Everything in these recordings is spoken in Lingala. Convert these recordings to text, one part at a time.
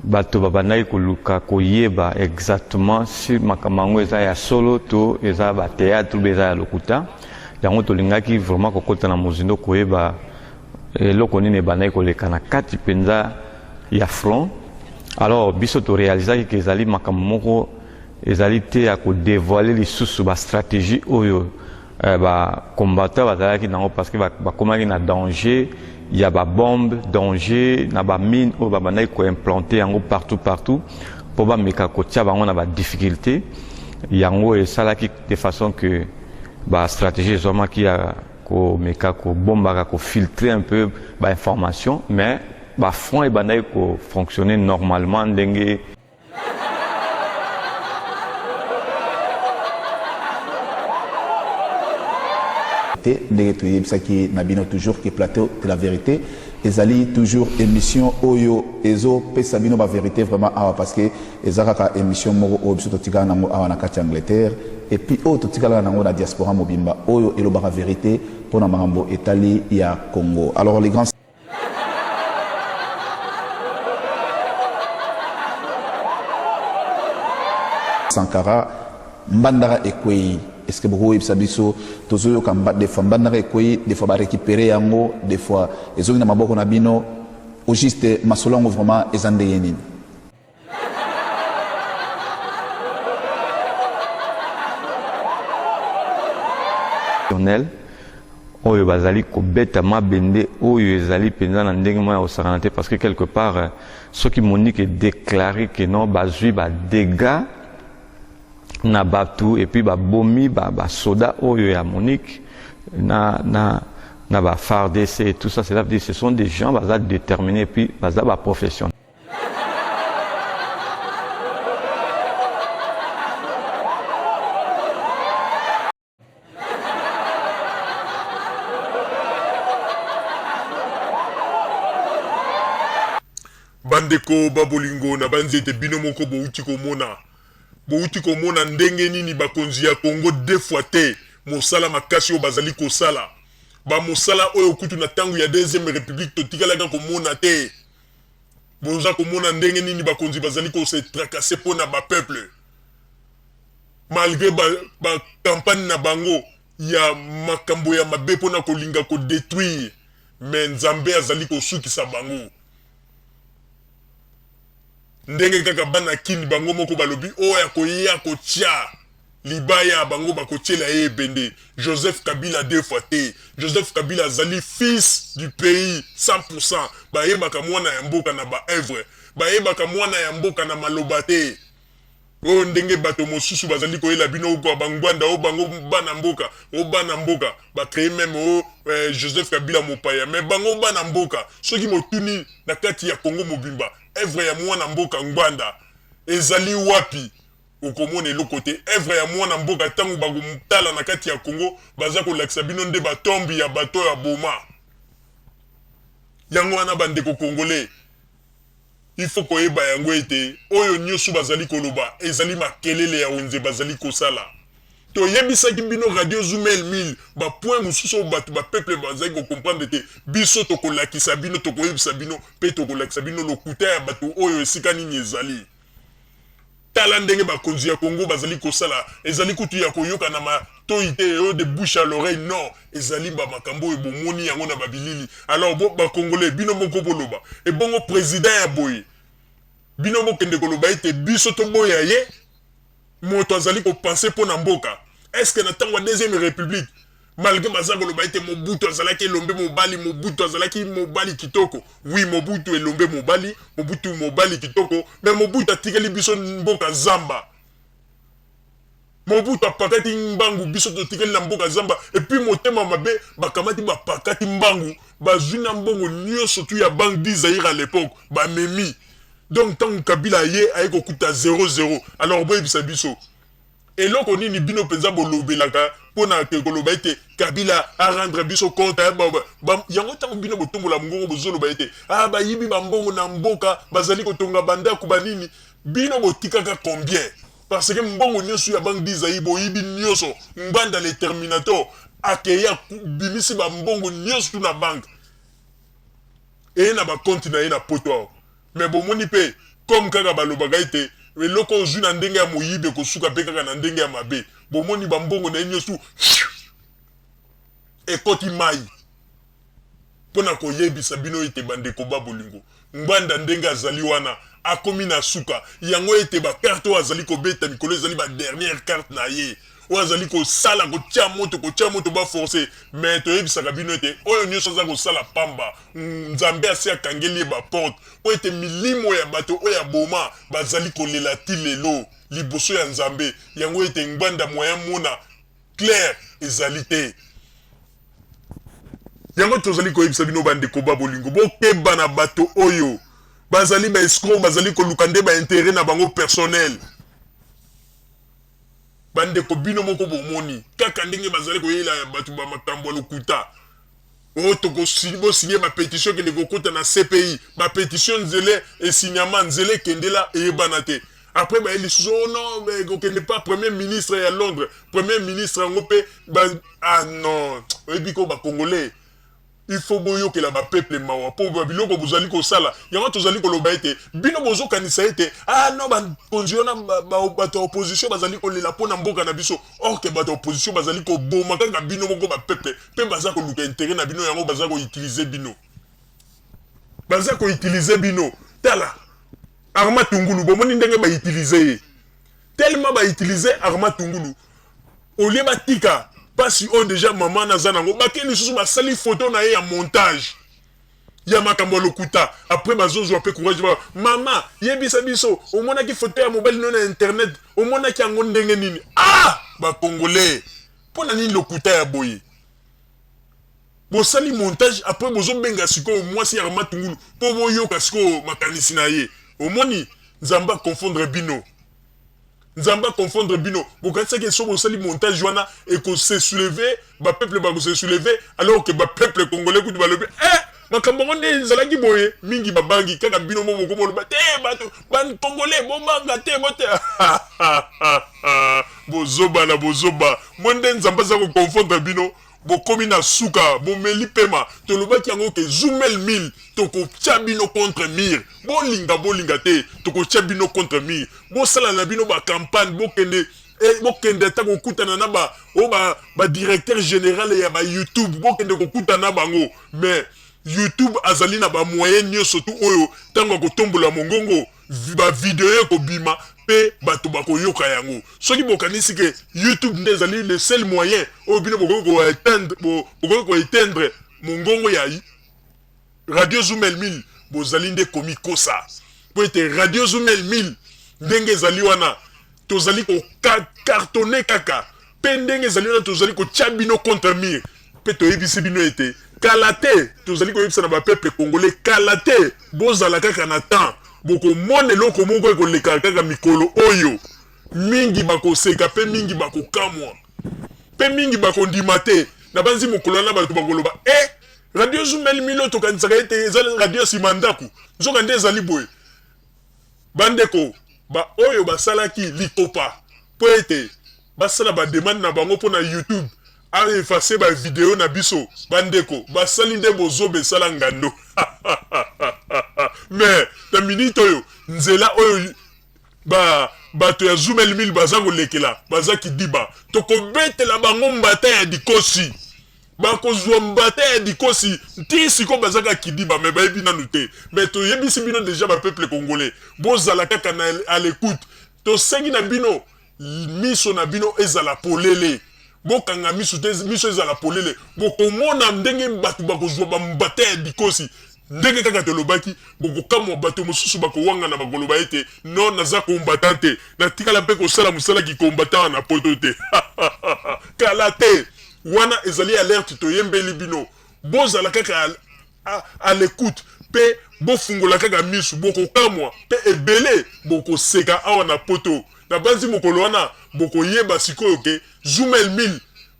bato babandaki koluka koyeba exactement si makamango eza ya solo to eza ba théâtre ou eza ya lokuta yango tolingaki vraiment kokota na mozindo koyeba eloko nini ebandaki koleka na kati mpenza ya front. Alors biso to réalisaki ke ezali makambo moko ezali te ya kodévoiler lisusu bastratégie oyo bacombattant bazalaki nango parce que bakomaki na danger. Il y a des bombes, danger, na ba mine ou ba bandai ko implanter yango partout pour ba meka ko tia bango na ba difficulté yango et ça là qui de façon que ba stratégie vraiment qui a ko meka ko bomba ko filtrer un peu ba information mais ba front et bandai ko fonctionner normalement ndenge qui nabino toujours qui plateau de la vérité ezali toujours émission oyo ezo pesa bino ba vérité vraiment awa parce que ezaka émission moko oyo biso totika nango awa na kati Angleterre et puis oyo totika nango na diaspora mobimba oyo elobaka vérité pona makambo etali ya Congo. Alors les grands Sankara Mbandara Ekwei. Est-ce que vous avez biso tozo kamba des fois bandara ekoyi des fois ba récupérer yango des fois ezo na maboko na bino au juste masolongo vraiment ezande yenini oyo bazali ko beta mabende oyo ezali penza na ndenge mo ya osakana te parce que quelque part ce qui Monique est déclaré que non bazui ba dégâts na batu et puis ba bomi ba soda oyo ya Monique na ba FARDC et tout ça, c'est-à-dire ce sont des gens baza déterminés et puis baza ba professionnels. Bandeko babolingo na banzete bino moko bouti komona bouti komona ndenge nini bakonzi ya Congo deux fois te mosala makasi o bazali kosala ba mosala oyo kutu na tangu ya deuxième république totikala ka komona te boza komona ndenge nini bakonzi bazali ko se tracasser pona ba peuple malgré ba campagne na bango ya makambo ya mabe pona kolinga ko détruire mais Nzambe azali ko sukisa bango ndenge kaka bana kini bango moko balobi oya koya ko tia libaya bango bakotiela ebende Joseph Kabila deux fois te Joseph Kabila azali fils du pays 100% bayebaka mwana ya mboka na ba œuvre bayebaka mwana ya mboka na maloba te o ndenge bato mosusu bazali koyela bino ko bangwanda o bango bana mboka ba créer même Joseph Kabila mopaya mais bango bana mboka soki motuni na kati ya Congo mobimba œuvre ya mwana mboka ngwanda ezali wapi okomona eloko te œuvre ya mwana mboka tangu bakumtala na kati ya Congo baza kolakisa bino nde batombi ya bato ya boma yango wana bandeko congolais il faut koyeba yango ete oyo nyosu bazali koloba ezali makelele ya onze bazali kosala to yebisaki bino radio Zoomel 1000 ba point mususu bato ba peuple bazali ko comprendre te biso to kolakisa bino to koyebisa bino pe to kolakisa bino lokuta ya bato oyo esika nini ezali tala ndenge bakonzi ya Congo bazali kosala ezali kutu ya koyoka na matoite yo de bouche à l'oreille non ezali ba makambo ebomoni yango na babilili alors ba congolais bino moko boloba e bongo président ya boye bino mokende koloba ete biso to boya ye moto azali ko penser pour na mboka est-ce que na tango deuxième république malgré baza koloba ete Mobutu azalaki elombe mobali Mobutu azalaki mobali kitoko oui Mobutu elombe mobali kitoko mais Mobutu atikeli biso mboka zamba Mobutu apakati mbangu biso totikeli na mboka zamba et puis motema mabe bakamati bapakati mbangu bazuna mbongo nyonso tu ya banque du Zaïre à l'époque ba memi donc tant Kabila ye ayeko kuta 0-0 alors boye biso eloko nini bino penza bolobelaka pona ke koloba ete Kabila a rendre biso compte yango tango bino botombola mbongo bozoloba ete bayibi bambongo na mboka bazali kotonga bandako banini bino botikaka combien parce que mbongo nyonso ya banque d'Isaïe boyibi nyonso mbanda le terminator akeya bimisi bambongo nyonso na banque et na ba compte na ye na poto mais bomoni pe comme kaka balobaka ete eloko ozwi na ndenge ya moyibi kosuka mpe kaka na ndenge ya mabe bomoni bambongo na ye nyonso ekoti mai mpona koyebisa bino ete bandeko ba bolingo ngbanda ndenge azali wana akomi na suka yango ete bakarte oyo azali kobeta mikolo ezali badernire carte na ye oyo azali kosala kotia moto baforce mais toyebisaka bino ete oyo nyonso aza kosala pamba nzambe asi akangeli ye baporte oyo ete milimo ya bato oyo ya boma bazali kolela ti lelo liboso ya nzambe yango ete ngbanda moyen mona clair ezali te yango tozali koyebisa bino bandeko ba bolingo bokeba na bato oyo bazali baescroc bazali koluka nde baintere na bango personnel bandeko bino moko bomoni kaka ndenge bazali koyela ya bato bamakambo ya lokuta oyo tokosinye bapétition kende kokota na CPI bapétition nzele esignama nzele ekendela eyebana te après ba lisusu oh non mais kokende pas premier ministre ya Londres premier ministre yango mpe ah non oyebi ko bakongolais il faut boyokela ba peuple mawa po babiloko bozali kosala yango tozali koloba ete bino bozokanisa ete ah non bakonziona bato opposition bazali kolela mpona mboka na biso or ke bato opposition bazali koboma kaka bino moko ba peuple mpe baza koluka intérêt na bino yango baza koutilize bino tala Arma Tungulu bomoni ndenge bautilize ye tellement bautilize Arma Tungulu au lieu batika pasi on déjà maman nazanango bakeli susu basali photo na ye ya montage ya makambo lokuta après bazozo pe courage ba mama yebisa biso omona ki photo ya mobile no na internet omona ki yango ndenge nini ah ba congolais pona nini lokuta ya boye bosali montage après bozo benga siko mwasi ya Arma Tungulu po boyoka siko makanisi na ye omoni nzamba confondre bino bokatisa ke so bosali montage wana eko se soulever ba peuple ba se soulever alors que ba peuple congolais kutu balobi makambo ngo nde zalaki boye mingi babangi kaka bino mo moko boloba te bato ban congolais bomanga te bote bozoba monde nzamba za ko confondre bino bokomi na suka bomeli pema tolobaki yango ke zoomel 1000 toko bino contre mire bolinga te toko bino contre mire bosala na bino ba campagne bokende ta kokutana na ba directeur général ya ba YouTube bokende kokutana bango mais YouTube azali na ba moyen nyonso tu oyo tango kotombola mongongo ba video ko bima pe bato bakoyoka yango soki bokanisi ke YouTube nde ezali le seul moyen oyo bino boko éteindre mongongo ya Radio Zoomel 1000 bozali nde komi kosa po ete Radio Zoomel 1000 ndenge ezali wana tozali ko cartonner kaka pe ndenge ezali wana tozali ko bino contre mire pe toyebisi bino ete kalate tozali koyebisa na ba peuple congolais kalate bozala kaka na temps boko mone loko moko ekoleka kaka mikolo oyo mingi bakoseka pe mingi bakokamwa pe mingi bakondima te na banzi mokolo na bato bakoloba Radio Zoomel 1000 tokanisaka ete ezali radio nsima ndaku nzoka nde ezali boye bandeko ba oyo basalaki likopa po ete basala bademande na bango mpona YouTube a effacer ba video na biso bandeko basali nde bozobesala ngando mais na minute oyo nzela oyo bato ya Zoomel 1000 baza kolekela baza kidiba tokobetela bango mbata ya dikosi bakozwa mbata ya dikosi ti siko bazaka kidiba mais bayebi nanu te mais toyebisi bino déjà ba peuple congolais bozala kaka à l'écoute tosengi na bino miso na bino ezala polele bokanga miso ezala polele bokomona ndenge bato bakozwa bambata ya dikosi ndenge kaka tolobaki bokokamwa bato mosusu bakowanga na bakoloba ete non naza combattant te natikala mpe kosala mosala combattant na poto te kala te wana ezali alerte toyembeli bino bozala kaka à l'écoute pe bofungola kaka misu bokokamwa pe ebele bokoseka awa na poto na banzi mokolo wana bokoyeba sikoyo ke Zoomel 1000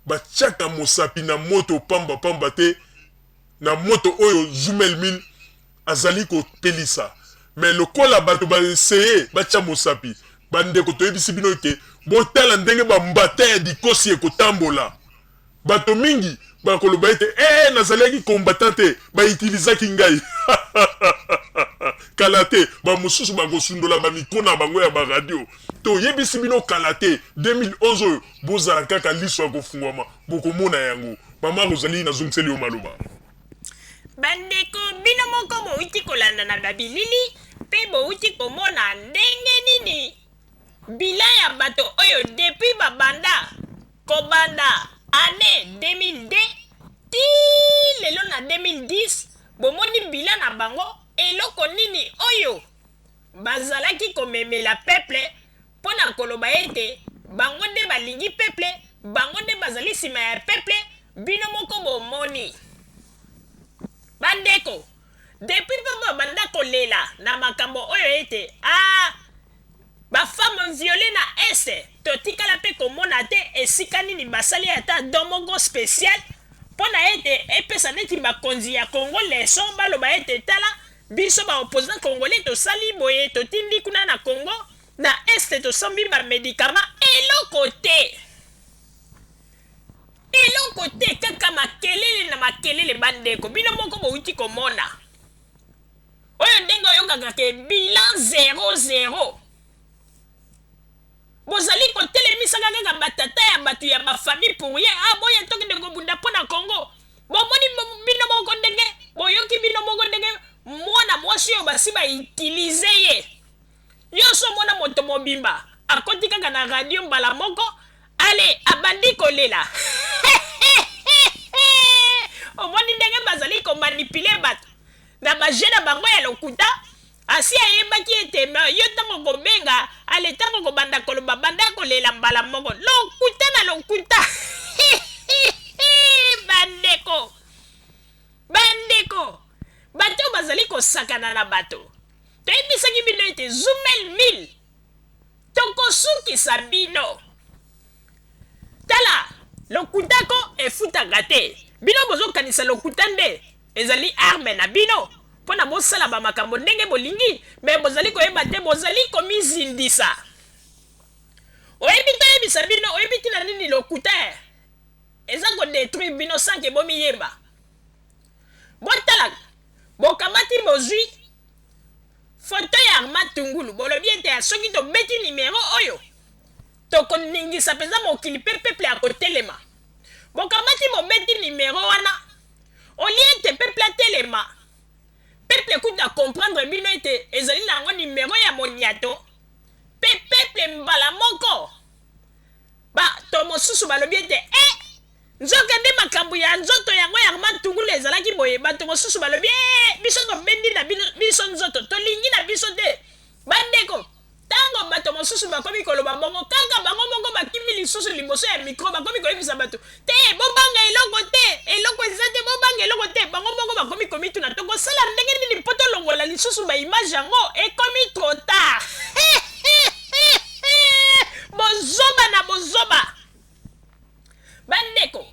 batiaka mosapi na moto pamba te na moto oyo Zoomel 1000 azali kopelisa mais lokola bato baeseye batia mosapi bandeko toyebisi bino ke botala ndenge bambata ya dikosi ekotambola bato mingi bakoloba ete nazalaki combattant te baitilizaki ngai kala te bamosusu bakosundola bamikro na bango ya baradio toyebisi bino kala te 2011 oyo bozala kaka liso ya kofungwama bokomona yango mama Rosalie nazongiseli yo maloba bandeko bino moko bouti kolanda na babilili mpe bouti komona ndenge nini bilan ya bato oyo depuis babanda kobanda année 2002 ti lelo na 2010 bomoni bilan na bango eloko nini oyo bazalaki komemela peuple mpo na koloba ete bango nde balingi peuple bango nde bazali nsima ya peuple bino moko bomoni bandeko depuis mpo babanda kolela na makambo oyo ete bafemme viole na este totikala mpe komona te esika nini basali ata don moko spécial mpo na ete epesa neti bakonzi ya congo leson baloba ete tala biso baopposant congolais tosali boye totindi kuna na congo na este tosombi bamedikament eloko te kaka makelele na makelele bandeko bino moko bouti komona oyo ndenge oyokaka ke bilan 00 bozali kotelemisaka kaka batata ya bato ya bafamille pour ye boya tokende kobunda mpo na congo bomoni bino moko ndenge boyoki bino moko ndenge mwana mwasi oyo basi bautilize ye nyonso mwana moto mobimba akoti kaka na radio mbala moko ale abandi kolela omoni ndenge bazali komanipule bato na baje na bango ya lokuta asi ayebaki ete yo ntango kobenga ale ntango kobanda koloba banda kolela mbala moko lokuta na lokuta bandeko bato bazali kosakana na bato toyebisaki bino ete Zumel 1000 tokosukisa bino tala lokutako efutaka te bino bozokanisa lokuta nde ezali arme na bino mpo na bosala bamakambo ndenge bolingi me bozali koyeba te bozali komizindisa oyebi toyebisa bino oyebi tina nini lokuta eza kodetruire bino sanke bomiyeba botala bokamati bozwi foto ya Armand Tungulu bolobi ete soki tobeti nimero oyo tokoningisa mpenza mokili mpe peuple akotelema bokamati bobeti nimero wana olie ete peuple atelema peuple kuta comprendre bino ete ezali nango nimero ya moniato mpe peuple mbala moko bato mosusu balobi ete nzoka nde makambo ya nzoto yango ya Armand Tungulu ezalaki boye bato mosusu balobi biso tobendi na biso nzoto tolingi na biso te bandeko ntango bato mosusu bakomi koloba bongo kaka bango moko bakimi lisusu liboso ya mikro bakomi koyebisa bato te bobanga eloko te eloko eza te bobanga eloko te bango moko bakomi komituna tokosala ndenge nini mpo tolongola lisusu baimage yango ekomi trop tard bozoba na bozoba bandeko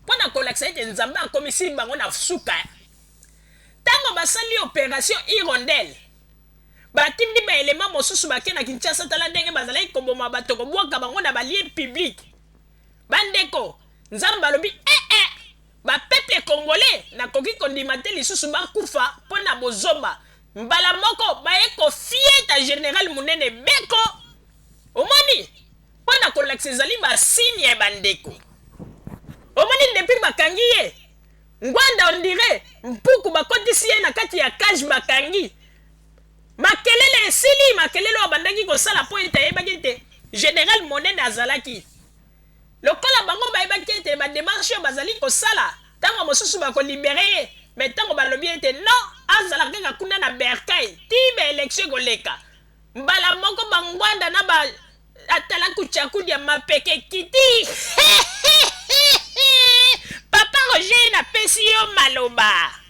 mpo na kolakisa ete nzambe akomisi bango na suka ntango basali opération hirondelle batindi baelema mosusu bake na Kinshasa tala ndenge bazalaki koboma bato kobwaka bango na balie public bandeko nzambe alobi bapeuple congolais nakoki kondima te lisusu bakufa mpo na bozoba mbala moko baye kofieta général munene beko omoni mpo na kolakisa ezali basigne ya bandeko omoni depuis bakangi ye ngwanda ondire mpuku bakotisi ye na kati ya cage bakangi makelele esili makelele oyo bandaki kosala mpo ete ayebaki ete général monene azalaki lokola bango bayebaki ete bademarshe oyo bazali kosala ntango mosusu bakolibere ye me ntango balobi ete non azala kaka kuna na berkay ti baelektio koleka mbala moko bangwanda na atala kuchakudi ya mapeke kiti papa Roger napesi yo maloba